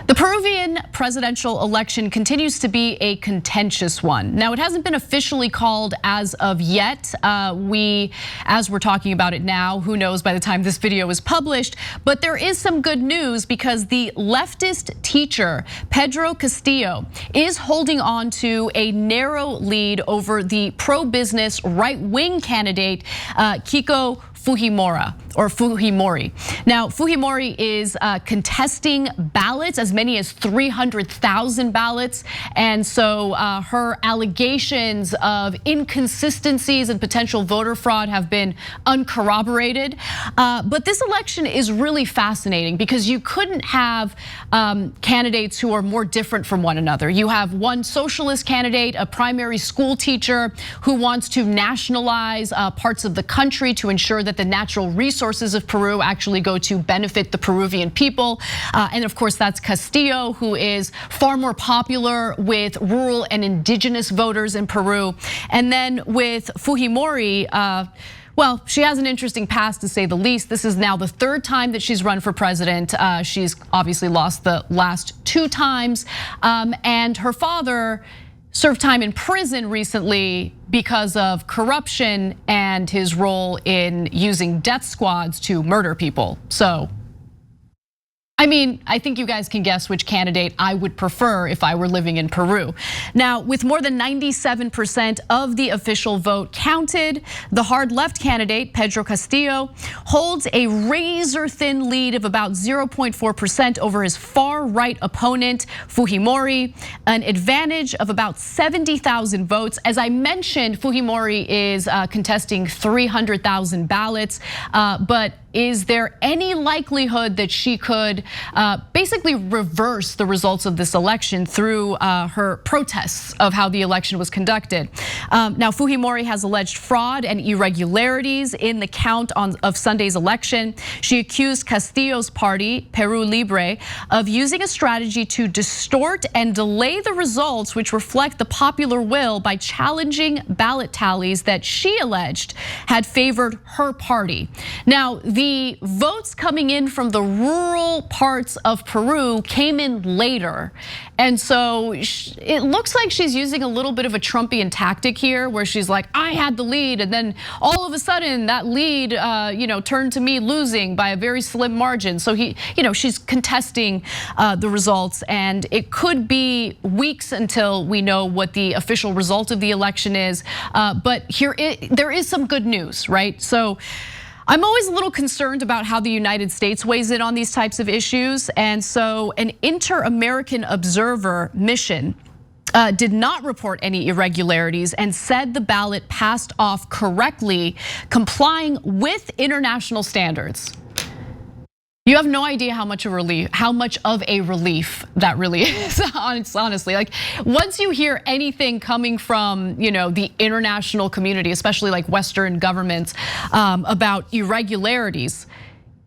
The Peruvian presidential election continues to be a contentious one. Now, it hasn't been officially called as of yet. As we're talking about it now, who knows by the time this video is published, but there is some good news because the leftist teacher, Pedro Castillo, is holding on to a narrow lead over the pro-business right-wing candidate, Keiko Fujimori. Now, Fujimori is contesting ballots, as many as 300,000 ballots. And so her allegations of inconsistencies and potential voter fraud have been uncorroborated. But this election is really fascinating because you couldn't have candidates who are more different from one another. You have one socialist candidate, a primary school teacher who wants to nationalize parts of the country to ensure that the natural resources of Peru actually go to benefit the Peruvian people. And of course, that's Castillo, who is far more popular with rural and indigenous voters in Peru. And then with Fujimori, well, she has an interesting past, to say the least. This is now the third time that she's run for president. She's obviously lost the last two times. And her father served time in prison recently because of corruption and his role in using death squads to murder people. So, I mean, I think you guys can guess which candidate I would prefer if I were living in Peru. Now, with more than 97% of the official vote counted, the hard left candidate, Pedro Castillo, holds a razor-thin lead of about 0.4% over his far-right opponent, Fujimori, an advantage of about 70,000 votes. As I mentioned, Fujimori is contesting 300,000 ballots, but is there any likelihood that she could basically reverse the results of this election through her protests of how the election was conducted? Now, Fujimori has alleged fraud and irregularities in the count of Sunday's election. She accused Castillo's party, Peru Libre, of using a strategy to distort and delay the results which reflect the popular will by challenging ballot tallies that she alleged had favored her party. Now, the votes coming in from the rural parts of Peru came in later. And so it looks like she's using a little bit of a Trumpian tactic here where she's like, I had the lead. And then all of a sudden that lead turned to me losing by a very slim margin. So she's contesting the results, and it could be weeks until we know what the official result of the election is. But there is some good news, right? So I'm always a little concerned about how the United States weighs in on these types of issues. And so an Inter-American Observer mission did not report any irregularities and said the ballot passed off correctly, complying with international standards. You have no idea how much of a relief that really is, honestly. Like, once you hear anything coming from the international community, especially like Western governments, about irregularities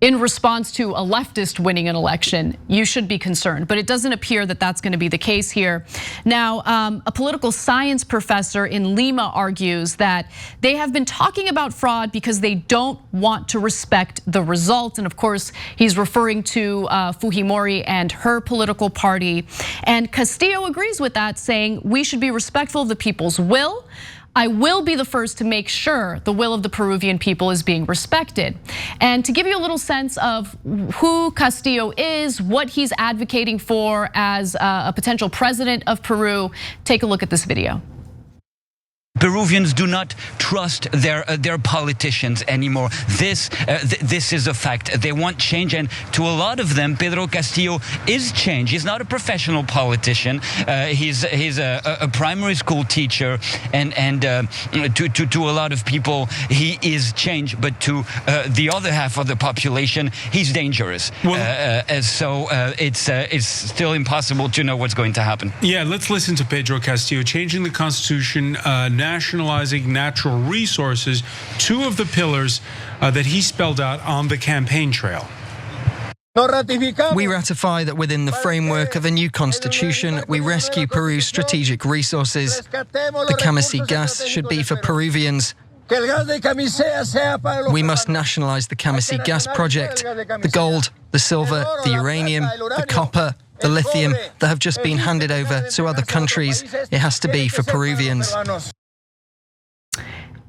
in response to a leftist winning an election, you should be concerned. But it doesn't appear that that's going to be the case here. Now, a political science professor in Lima argues that they have been talking about fraud because they don't want to respect the results. And of course, he's referring to Fujimori and her political party. And Castillo agrees with that, saying we should be respectful of the people's will. I will be the first to make sure the will of the Peruvian people is being respected. And to give you a little sense of who Castillo is, what he's advocating for as a potential president of Peru, take a look at this video. Peruvians do not trust their politicians anymore. This is a fact. They want change, and to a lot of them, Pedro Castillo is change. He's not a professional politician. He's a primary school teacher, and to a lot of people, he is change. But to the other half of the population, he's dangerous. Well, so it's still impossible to know what's going to happen. Yeah, let's listen to Pedro Castillo. Changing the constitution, nationalizing natural resources, two of the pillars that he spelled out on the campaign trail. We ratify that within the framework of a new constitution, we rescue Peru's strategic resources. The Kasparian gas should be for Peruvians. We must nationalize the Kasparian gas project, the gold, the silver, the uranium, the copper, The lithium that have just been handed over to other countries, it has to be for Peruvians.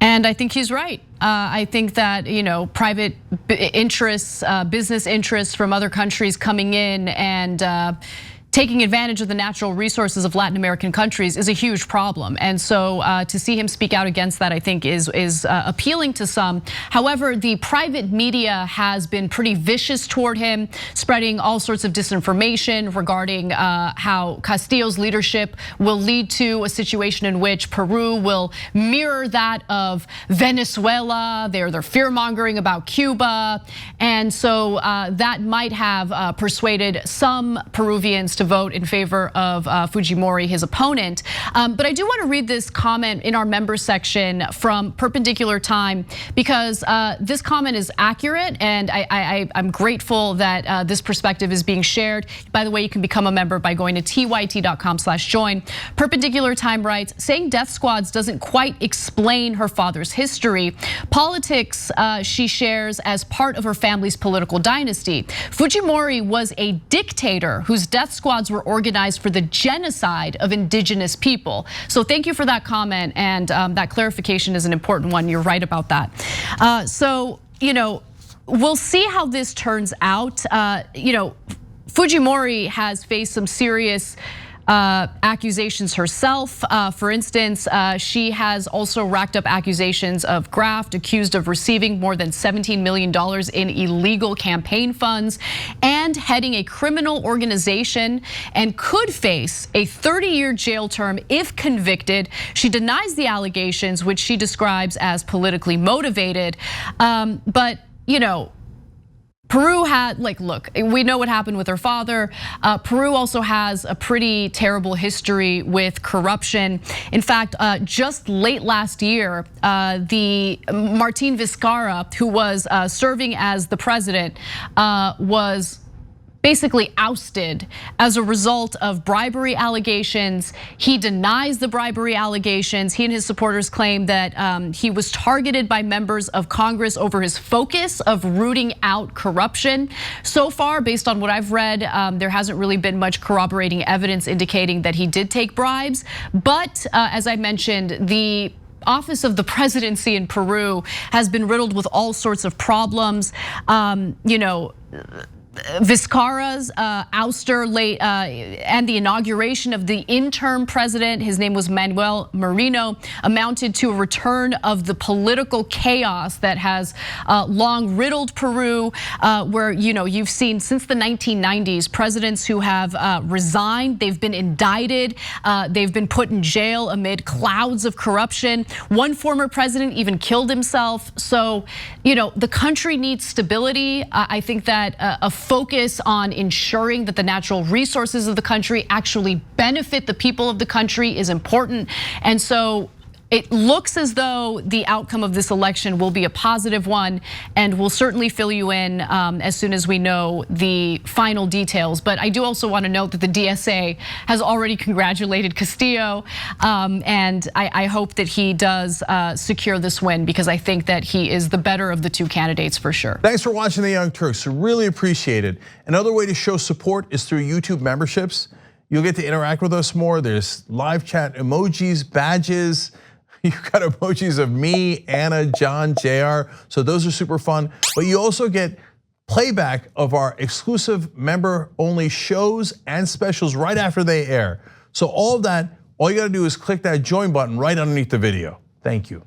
And I think he's right. I think that, private interests, business interests from other countries coming in and taking advantage of the natural resources of Latin American countries is a huge problem. And so to see him speak out against that, I think is appealing to some. However, the private media has been pretty vicious toward him, spreading all sorts of disinformation regarding how Castillo's leadership will lead to a situation in which Peru will mirror that of Venezuela. They're fear-mongering about Cuba. And so that might have persuaded some Peruvians to vote in favor of Fujimori, his opponent. But I do want to read this comment in our member section from Perpendicular Time, because this comment is accurate, and I'm grateful that this perspective is being shared. By the way, you can become a member by going to tyt.com/join. Perpendicular Time writes, saying death squads doesn't quite explain her father's history. Politics she shares as part of her family's political dynasty. Fujimori was a dictator whose death squads were organized for the genocide of indigenous people. So thank you for that comment, and that clarification is an important one. You're right about that. So we'll see how this turns out. Fujimori has faced some serious accusations herself. For instance, she has also racked up accusations of graft, accused of receiving more than $17 million in illegal campaign funds and heading a criminal organization, and could face a 30-year jail term if convicted. She denies the allegations, which she describes as politically motivated. But Peru had, look, we know what happened with her father. Peru also has a pretty terrible history with corruption. In fact, just late last year, the Martin Vizcarra, who was serving as the president, was basically ousted as a result of bribery allegations. He denies the bribery allegations. He and his supporters claim that he was targeted by members of Congress over his focus of rooting out corruption. So far, based on what I've read, there hasn't really been much corroborating evidence indicating that he did take bribes. But as I mentioned, the office of the presidency in Peru has been riddled with all sorts of problems. Vizcarra's ouster late and the inauguration of the interim president, his name was Manuel Merino, amounted to a return of the political chaos that has long riddled Peru, where you've seen since the 1990s presidents who have resigned, they've been indicted, they've been put in jail amid clouds of corruption. One former president even killed himself. So the country needs stability. I think that a focus on ensuring that the natural resources of the country actually benefit the people of the country is important. And so it looks as though the outcome of this election will be a positive one, and we'll certainly fill you in as soon as we know the final details. But I do also want to note that the DSA has already congratulated Castillo, and I hope that he does secure this win, because I think that he is the better of the two candidates for sure. Thanks for watching The Young Turks, really appreciate it. Another way to show support is through YouTube memberships. You'll get to interact with us more. There's live chat emojis, badges. You've got emojis of me, Anna, John, JR. So those are super fun. But you also get playback of our exclusive member-only shows and specials right after they air. So all of that, all you gotta do is click that join button right underneath the video. Thank you.